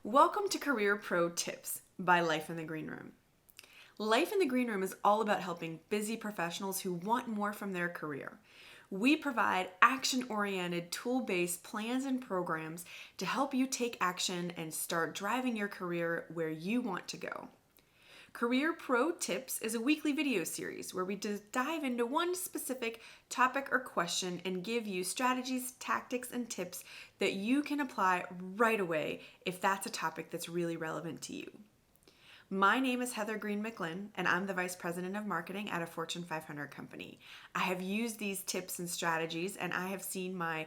Welcome to Career Pro Tips by Life in the Green Room. Life in the Green Room is all about helping busy professionals who want more from their career. We provide action-oriented, tool-based plans and programs to help you take action and start driving your career where you want to go. Career Pro Tips is a weekly video series where we dive into one specific topic or question and give you strategies, tactics, and tips that you can apply right away if that's a topic that's really relevant to you. My name is Heather Green McLinn, and I'm the Vice President of Marketing at a Fortune 500 company. I have used these tips and strategies, and I have seen my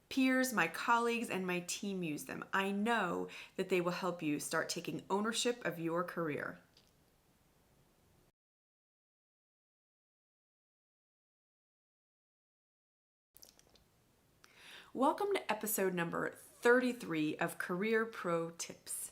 peers, my colleagues, and my team use them. I know that they will help you start taking ownership of your career. Welcome to episode number 33 of Career Pro Tips.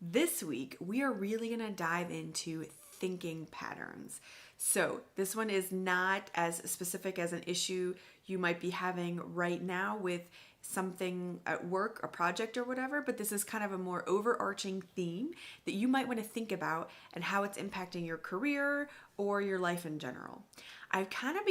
This week, we are really going to dive into thinking patterns. So this one is not as specific as an issue you might be having right now with something at work, a project or whatever, but this is kind of a more overarching theme that you might want to think about and how it's impacting your career or your life in general. I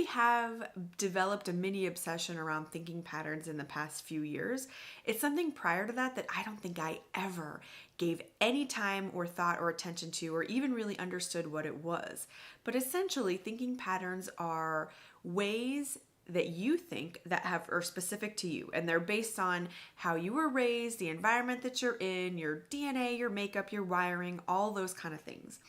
have developed a mini obsession around thinking patterns in the past few years. It's something prior to that I don't think I ever gave any time or thought or attention to, or even really understood what it was. But essentially, thinking patterns are ways that you think that are specific to you, and they're based on how you were raised, the environment that you're in, your DNA, your makeup, your wiring, all those kind of things.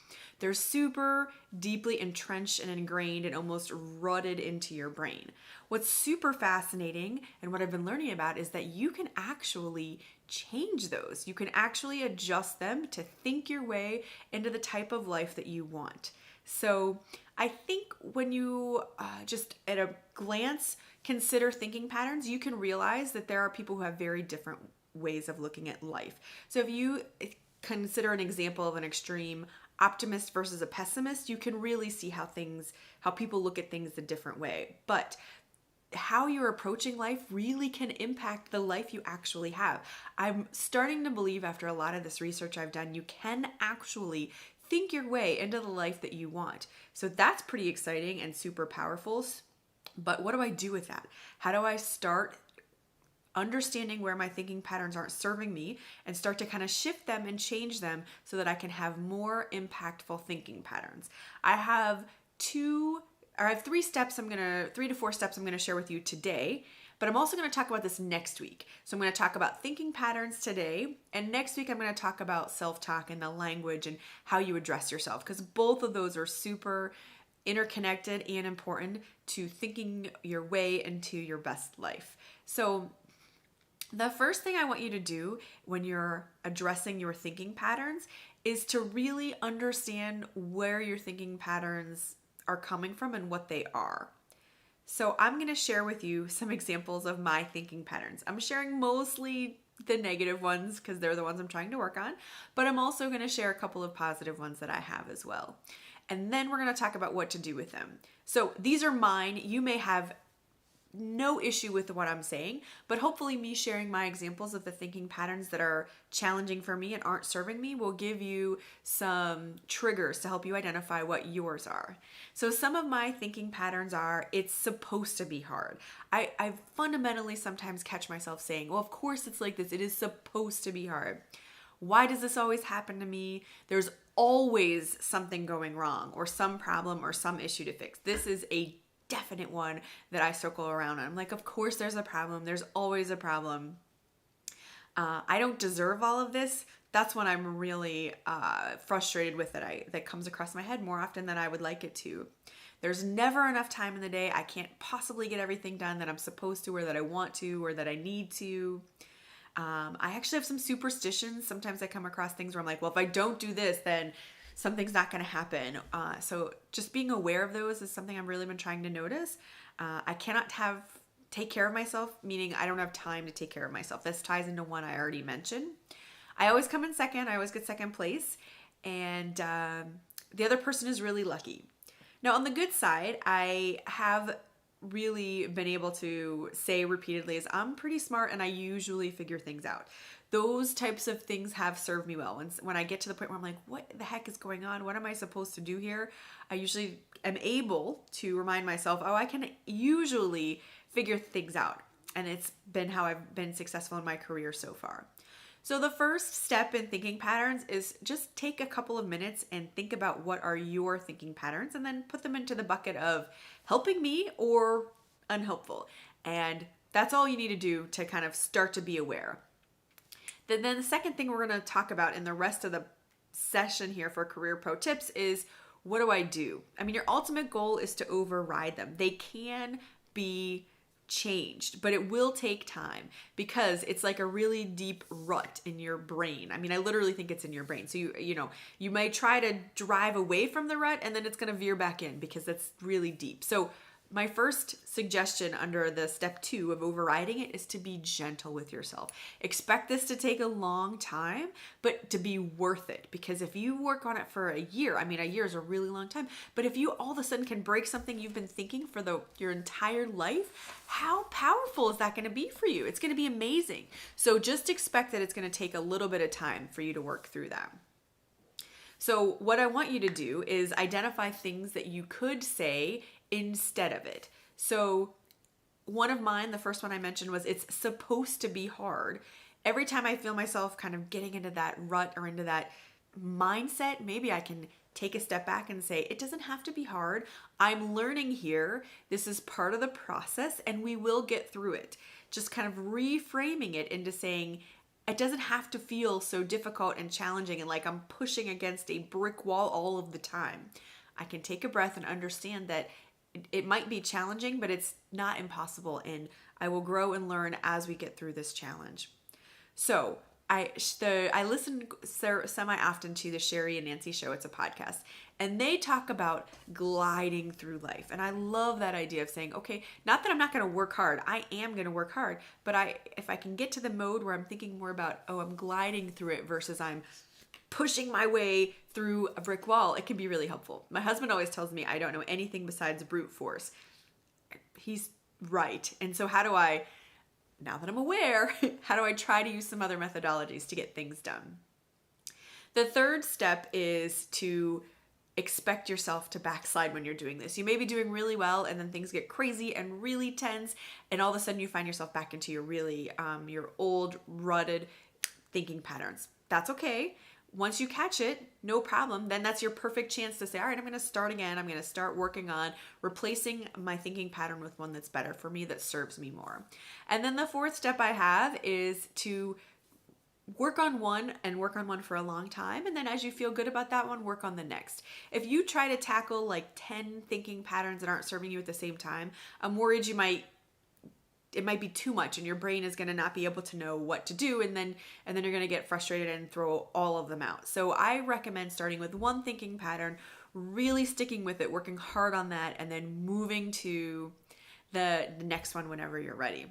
They're super deeply entrenched and ingrained and almost rooted into your brain. What's super fascinating and what I've been learning about is that you can actually change those. You can actually adjust them to think your way into the type of life that you want. So I think when you just at a glance consider thinking patterns, you can realize that there are people who have very different ways of looking at life. So if you consider an example of an extreme optimist versus a pessimist, you can really see how people look at things a different way. But how you're approaching life really can impact the life you actually have. I'm starting to believe, after a lot of this research I've done, you can actually think your way into the life that you want. So that's pretty exciting and super powerful. But what do I do with that? How do I start understanding where my thinking patterns aren't serving me and start to kind of shift them and change them so that I can have more impactful thinking patterns? I have 3 to 4 steps I'm going to share with you today, but I'm also going to talk about this next week. So I'm going to talk about thinking patterns today, and next week I'm going to talk about self-talk and the language and how you address yourself, because both of those are super interconnected and important to thinking your way into your best life. So the first thing I want you to do when you're addressing your thinking patterns is to really understand where your thinking patterns are coming from and what they are. So I'm going to share with you some examples of my thinking patterns. I'm sharing mostly the negative ones because they're the ones I'm trying to work on, but I'm also going to share a couple of positive ones that I have as well. And then we're going to talk about what to do with them. So these are mine. You may have no issue with what I'm saying, but hopefully me sharing my examples of the thinking patterns that are challenging for me and aren't serving me will give you some triggers to help you identify what yours are. So some of my thinking patterns are, it's supposed to be hard. I fundamentally sometimes catch myself saying, well, of course it's like this. It is supposed to be hard. Why does this always happen to me? There's always something going wrong or some problem or some issue to fix. This is a definite one that I circle around on. I'm like, of course there's a problem. There's always a problem. I don't deserve all of this. That's when I'm really frustrated with that comes across my head more often than I would like it to. There's never enough time in the day. I can't possibly get everything done that I'm supposed to or that I want to or that I need to. I actually have some superstitions. Sometimes I come across things where I'm like, well, if I don't do this, then something's not going to happen. So just being aware of those is something I've really been trying to notice. I cannot take care of myself, meaning I don't have time to take care of myself. This ties into one I already mentioned. I always come in second. I always get second place. And the other person is really lucky. Now, on the good side, I have really been able to say repeatedly is I'm pretty smart and I usually figure things out. Those types of things have served me well. When I get to the point where I'm like, what the heck is going on? What am I supposed to do here? I usually am able to remind myself, oh, I can usually figure things out. And it's been how I've been successful in my career so far. So the first step in thinking patterns is just take a couple of minutes and think about what are your thinking patterns and then put them into the bucket of helping me or unhelpful. And that's all you need to do to kind of start to be aware. Then the second thing we're going to talk about in the rest of the session here for Career Pro Tips is, what do I do? I mean, your ultimate goal is to override them. They can be changed, but it will take time because it's like a really deep rut in your brain. I mean, I literally think it's in your brain. So you might try to drive away from the rut and then it's going to veer back in because that's really deep. So my first suggestion under the step 2 of overriding it is to be gentle with yourself. Expect this to take a long time, but to be worth it. Because if you work on it for a year, I mean, a year is a really long time, but if you all of a sudden can break something you've been thinking for your entire life, how powerful is that going to be for you? It's going to be amazing. So just expect that it's going to take a little bit of time for you to work through that. So what I want you to do is identify things that you could say instead of it. So one of mine, the first one I mentioned, was it's supposed to be hard. Every time I feel myself kind of getting into that rut or into that mindset, maybe I can take a step back and say, it doesn't have to be hard. I'm learning here. This is part of the process and we will get through it. Just kind of reframing it into saying, it doesn't have to feel so difficult and challenging and like I'm pushing against a brick wall all of the time. I can take a breath and understand that it might be challenging, but it's not impossible, and I will grow and learn as we get through this challenge. So I listen semi-often to the Sherry and Nancy show. It's a podcast, and they talk about gliding through life. And I love that idea of saying, okay, not that I'm not going to work hard. I am going to work hard, but if I can get to the mode where I'm thinking more about, oh, I'm gliding through it versus I'm pushing my way through a brick wall, it can be really helpful. My husband always tells me I don't know anything besides brute force. He's right. And so how do I, now that I'm aware, how do I try to use some other methodologies to get things done? The third step is to expect yourself to backslide when you're doing this. You may be doing really well and then things get crazy and really tense and all of a sudden you find yourself back into your really, your old rutted thinking patterns. That's okay. Once you catch it, no problem. Then that's your perfect chance to say, all right, I'm going to start again. I'm going to start working on replacing my thinking pattern with one that's better for me, that serves me more. And then the fourth step I have is to work on one and work on one for a long time. And then as you feel good about that one, work on the next. If you try to tackle like 10 thinking patterns that aren't serving you at the same time, I'm worried it might be too much and your brain is going to not be able to know what to do. And then you're going to get frustrated and throw all of them out. So I recommend starting with one thinking pattern, really sticking with it, working hard on that, and then moving to the next one whenever you're ready.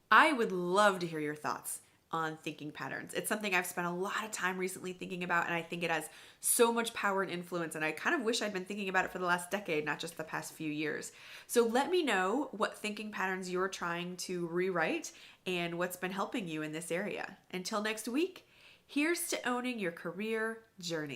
I would love to hear your thoughts on thinking patterns. It's something I've spent a lot of time recently thinking about, and I think it has so much power and influence, and I kind of wish I'd been thinking about it for the last decade, not just the past few years. So let me know what thinking patterns you're trying to rewrite and what's been helping you in this area. Until next week, here's to owning your career journey.